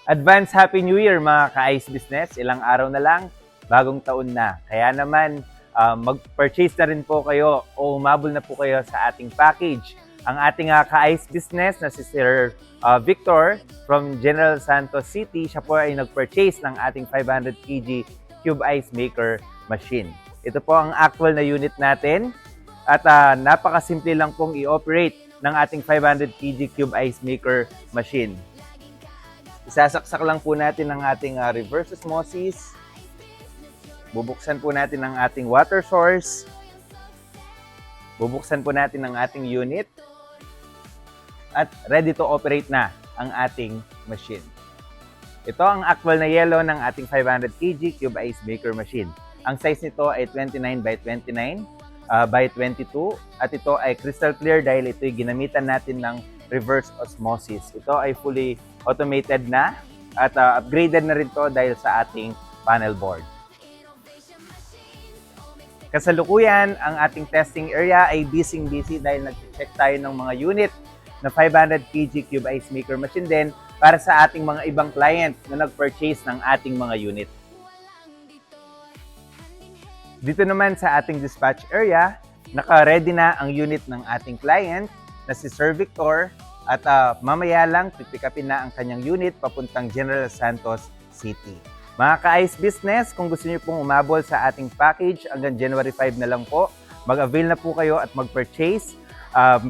Advance Happy New Year mga ka-Ice Business. Ilang araw na lang, bagong taon na. Kaya naman, mag-purchase na rin po kayo o umabol na po kayo sa ating package. Ang ating ka-Ice Business na si Sir Victor from General Santos City, siya po ay nag-purchase ng ating 500 kg Cube Ice Maker machine. Ito po ang actual na unit natin at napakasimple lang pong i-operate ng ating 500 kg Cube Ice Maker machine. Isasaksak lang po natin ang ating reverse osmosis. Bubuksan po natin ang ating water source. Bubuksan po natin ang ating unit. At ready to operate na ang ating machine. Ito ang actual na yellow ng ating 500 kg Cube Ice Maker machine. Ang size nito ay 29 by 29 by 22 at ito ay crystal clear dahil ito'y ginamitan natin ng reverse osmosis. Ito ay fully automated na at upgraded na rin to dahil sa ating panel board. Kasalukuyan, ang ating testing area ay busy dahil nag-check tayo ng mga unit na 500 kg Cube Ice Maker machine din para sa ating mga ibang client na nag-purchase ng ating mga unit. Dito naman sa ating dispatch area, naka-ready na ang unit ng ating client na si Sir Victor at mamaya lang pipikapin na ang kanyang unit papuntang General Santos City. Mga ka-Ice Business, kung gusto niyo pong umabol sa ating package hanggang January 5 na lang po, mag-avail na po kayo at mag-purchase.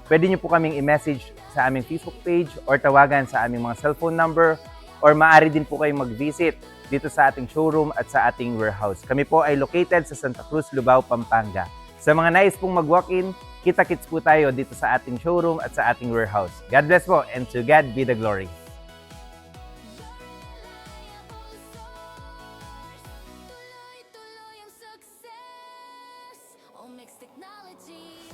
Pwede niyo po kaming i-message sa aming Facebook page or tawagan sa aming mga cellphone number or maaari din po kayong mag-visit dito sa ating showroom at sa ating warehouse. Kami po ay located sa Santa Cruz, Lubao, Pampanga. Sa mga nais pong mag-walk-in, kita-kits po tayo dito sa ating showroom at sa ating warehouse. God bless po and to God be the glory. Tuloy ang success. Omex Technology.